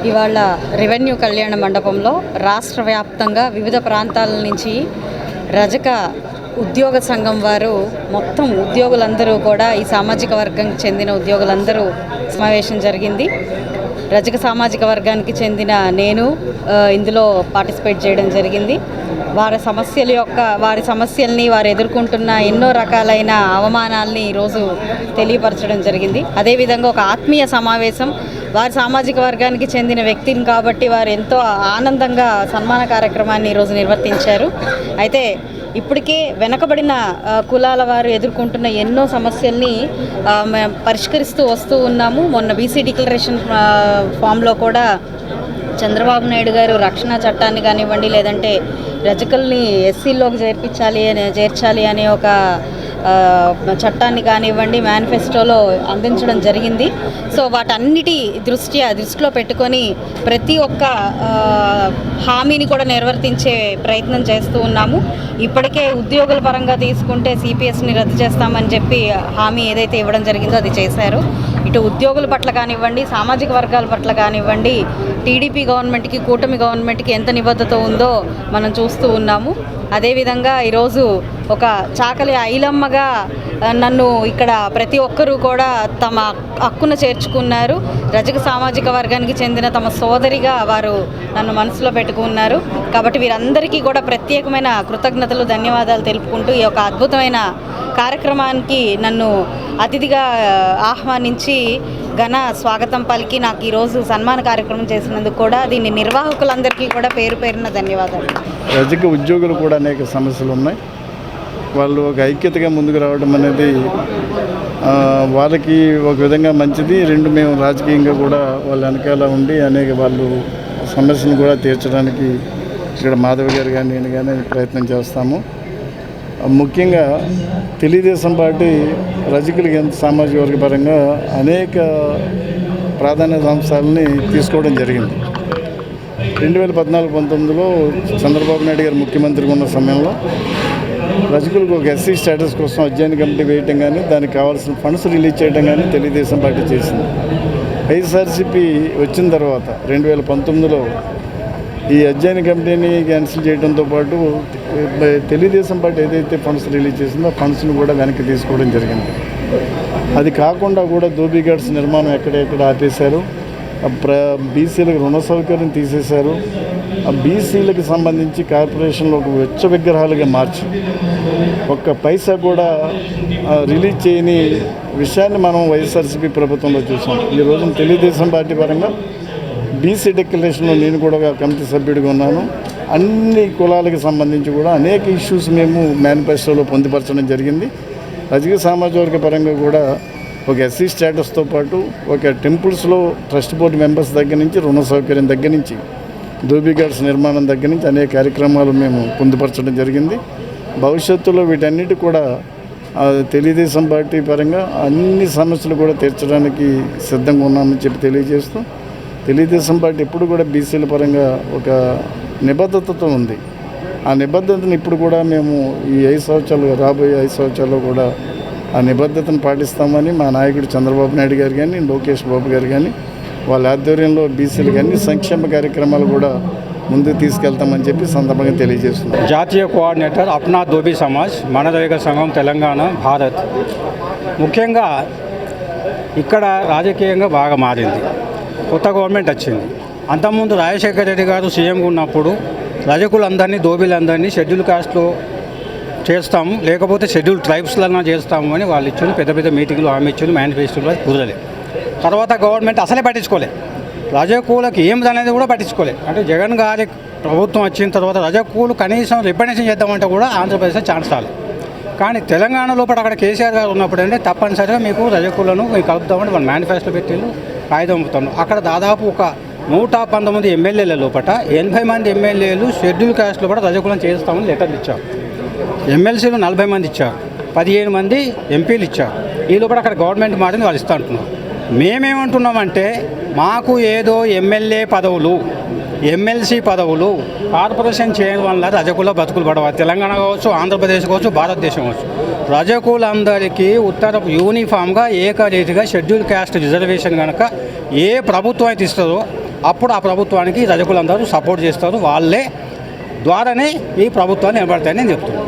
ఇవాళ రెవెన్యూ కళ్యాణ మండపంలో రాష్ట్ర వ్యాప్తంగా వివిధ ప్రాంతాల నుంచి రజక ఉద్యోగ సంఘం వారు మొత్తం ఉద్యోగులందరూ కూడా ఈ సామాజిక వర్గానికి చెందిన ఉద్యోగులందరూ సమావేశం జరిగింది. రజక సామాజిక వర్గానికి చెందిన నేను ఇందులో పార్టిసిపేట్ చేయడం జరిగింది. వారి సమస్యల్ని వారు ఎదుర్కొంటున్న ఎన్నో రకాలైన అవమానాల్ని ఈరోజు తెలియపరచడం జరిగింది. అదేవిధంగా ఒక ఆత్మీయ సమావేశం, వారి సామాజిక వర్గానికి చెందిన వ్యక్తిని కాబట్టి వారు ఎంతో ఆనందంగా సన్మాన కార్యక్రమాన్ని ఈరోజు నిర్వర్తించారు. అయితే ఇప్పటికే వెనకబడిన కులాల వారు ఎదుర్కొంటున్న ఎన్నో సమస్యల్ని పరిష్కరిస్తూ వస్తూ ఉన్నాము. మొన్న బీసీ డిక్లరేషన్ ఫామ్లో కూడా చంద్రబాబు నాయుడు గారు రక్షణ చట్టాన్ని కానివ్వండి, లేదంటే రజకుల్ని ఎస్సీలోకి చేర్చాలి అనే ఒక చట్టాన్ని కానివ్వండి మేనిఫెస్టోలో అందించడం జరిగింది. సో వాటన్నిటి దృష్టిలో పెట్టుకొని ప్రతి ఒక్క హామీని కూడా నిర్వర్తించే ప్రయత్నం చేస్తూ ఉన్నాము. ఇప్పటికే ఉద్యోగుల పరంగా తీసుకుంటే సిపిఎస్ని రద్దు చేస్తామని చెప్పి హామీ ఏదైతే ఇవ్వడం జరిగిందో అది చేశారు. ఇటు ఉద్యోగుల పట్ల కానివ్వండి, సామాజిక వర్గాల పట్ల కానివ్వండి, టీడీపీ గవర్నమెంట్కి, కూటమి గవర్నమెంట్కి ఎంత నిబద్ధత ఉందో మనం చూస్తూ ఉన్నాము. అదేవిధంగా ఈరోజు ఒక చాకలి ఐలమ్మగా నన్ను ఇక్కడ ప్రతి ఒక్కరూ కూడా తమ హక్కును చేర్చుకున్నారు. రజక సామాజిక వర్గానికి చెందిన తమ సోదరిగా వారు నన్ను మనసులో పెట్టుకున్నారు. కాబట్టి వీరందరికీ కూడా ప్రత్యేకమైన కృతజ్ఞతలు, ధన్యవాదాలు తెలుపుకుంటూ ఈ యొక్క అద్భుతమైన కార్యక్రమానికి నన్ను అతిథిగా ఆహ్వానించి ఘన స్వాగతం పలికి నాకు ఈరోజు సన్మాన కార్యక్రమం చేసినందుకు కూడా దీని నిర్వాహకులందరికీ కూడా పేరు పేరున ధన్యవాదాలు. రజక ఉద్యోగులు కూడా అనేక సమస్యలు ఉన్నాయి. వాళ్ళు ఒక ఐక్యతగా ముందుకు రావడం అనేది వాళ్ళకి ఒక విధంగా మంచిది. రెండు, మేము రాజకీయంగా కూడా వాళ్ళ వెనకాల ఉండి అనేక వాళ్ళు సమస్యలను కూడా తీర్చడానికి ఇక్కడ మాధవ్ గారు కానీ నేను కానీ ప్రయత్నం చేస్తాము. ముఖ్యంగా తెలుగుదేశం పార్టీ రజకులకి సామాజిక వర్గ పరంగా అనేక ప్రాధాన్యత అంశాలని తీసుకోవడం జరిగింది. 2014-19లో చంద్రబాబు నాయుడు గారు ముఖ్యమంత్రిగా ఉన్న సమయంలో రజకులకు ఒక ఎస్సీ స్టేటస్ కోసం అధ్యయన కమిటీ వేయటం కానీ, దానికి కావాల్సిన ఫండ్స్ రిలీజ్ చేయడం కానీ తెలుగుదేశం పార్టీ చేసింది. వైఎస్ఆర్సీపీ వచ్చిన తర్వాత 2019లో ఈ అధ్యయన కమిటీని క్యాన్సిల్ చేయడంతో పాటు తెలుగుదేశం పార్టీ ఏదైతే ఫండ్స్ రిలీజ్ చేసిందో ఆ ఫండ్స్ని కూడా వెనక్కి తీసుకోవడం జరిగింది. అది కాకుండా కూడా ధోబీ గార్డ్స్ నిర్మాణం ఎక్కడెక్కడ ఆపేశారు. బీసీలకు రుణ సౌకర్యం తీసేశారు. ఆ బీసీలకు సంబంధించి కార్పొరేషన్లో ఒక వెచ్చ విగ్రహాలుగా మార్చి ఒక్క పైసా కూడా రిలీజ్ చేయని విషయాన్ని మనం వైఎస్ఆర్సీపీ ప్రభుత్వంలో చూసాం. ఈ రోజున తెలుగుదేశం పార్టీ పరంగా బీసీ డిక్లరేషన్లో నేను కూడా కమిటీ సభ్యుడిగా ఉన్నాను. అన్ని కులాలకు సంబంధించి కూడా అనేక ఇష్యూస్ మేము మేనిఫెస్టోలో పొందుపరచడం జరిగింది. రజక సామాజిక వర్గ పరంగా కూడా ఒక ఎస్సీ స్టేటస్తో పాటు ఒక టెంపుల్స్లో ట్రస్ట్ బోర్డు మెంబర్స్ దగ్గర నుంచి రుణ సౌకర్యం దగ్గర నుంచి ధోబీ గార్డ్స్ నిర్మాణం దగ్గర నుంచి అనేక కార్యక్రమాలు మేము పొందుపరచడం జరిగింది. భవిష్యత్తులో వీటన్నిటి కూడా తెలుగుదేశం పార్టీ పరంగా అన్ని సమస్యలు కూడా తీర్చడానికి సిద్ధంగా ఉన్నామని చెప్పి తెలియజేస్తూ, తెలుగుదేశం పార్టీ ఇప్పుడు కూడా బీసీల పరంగా ఒక నిబద్ధతతో ఉంది. ఆ నిబద్ధతను ఇప్పుడు కూడా మేము ఈ 5 సంవత్సరాలు, రాబోయే 5 సంవత్సరాల్లో కూడా ఆ నిబద్ధతను పాటిస్తామని మా నాయకుడు చంద్రబాబు నాయుడు గారు కానీ, లోకేష్ బాబు గారు కానీ వాళ్ళ ఆధ్వర్యంలో బీసీలకు అన్ని సంక్షేమ కార్యక్రమాలు కూడా ముందుకు తీసుకెళ్తామని చెప్పి సందర్భంగా తెలియజేస్తున్నాం. జాతీయ కోఆర్డినేటర్ అప్నా ధోబీ సమాజ్, మన రజక సంఘం, తెలంగాణ, భారత్. ముఖ్యంగా ఇక్కడ రాజకీయంగా బాగా మారింది. కొత్త గవర్నమెంట్ వచ్చింది. అంతకుముందు రాజశేఖర రెడ్డి గారు సీఎంగా ఉన్నప్పుడు రజకులందరినీ, ధోబీలందరినీ షెడ్యూల్ కాస్ట్లో చేస్తాము, లేకపోతే షెడ్యూల్ ట్రైబ్స్లన్నా చేస్తాము అని వాళ్ళు ఇచ్చిన పెద్ద పెద్ద మీటింగ్లు, హామీ ఇచ్చిన మేనిఫెస్టోలో కుదరలేదు. తర్వాత గవర్నమెంట్ అసలే పట్టించుకోలే, రజకులకు ఏమిదనేది కూడా పట్టించుకోలే. అంటే జగన్ గారి ప్రభుత్వం వచ్చిన తర్వాత రజకులు కనీసం రిప్రజెంటేషన్ చేద్దామంటే కూడా ఆంధ్రప్రదేశ్లో ఛాన్స్ రాలేదు. కానీ తెలంగాణ లోపల అక్కడ కేసీఆర్ గారు ఉన్నప్పుడు అంటే తప్పనిసరిగా మీకు రజకులను మీకు కలుపుతామని వాళ్ళు మేనిఫెస్టో పెట్టిళ్ళు, కాగితం అవుతాను. అక్కడ దాదాపు ఒక 119 ఎమ్మెల్యేల లోపల 80 మంది ఎమ్మెల్యేలు షెడ్యూల్ కాస్ట్లో కూడా రజకులను చేస్తామని లెటర్లు ఇచ్చారు. ఎమ్మెల్సీలు 40 మంది ఇచ్చారు, 15 మంది ఎంపీలు ఇచ్చారు. ఈ లోపల అక్కడ గవర్నమెంట్ మాటని వాళ్ళు ఇస్తూ అంటున్నారు. మేమేమంటున్నామంటే మాకు ఏదో ఎమ్మెల్యే పదవులు, ఎమ్మెల్సీ పదవులు, కార్పొరేషన్ చేయడం వల్ల రజకుల బతుకులు పడవ. తెలంగాణ కావచ్చు, ఆంధ్రప్రదేశ్ కావచ్చు, భారతదేశం కావచ్చు, రజకులందరికీ ఉత్తర యూనిఫామ్గా ఏకరీతిగా షెడ్యూల్ క్యాస్ట్ రిజర్వేషన్ కనుక ఏ ప్రభుత్వం అయితే ఇస్తుందో అప్పుడు ఆ ప్రభుత్వానికి రజకులందరూ సపోర్ట్ చేస్తారు, వాళ్ళే ద్వారానే ఈ ప్రభుత్వాన్ని నిలబడతాయని నేను చెప్తున్నాను.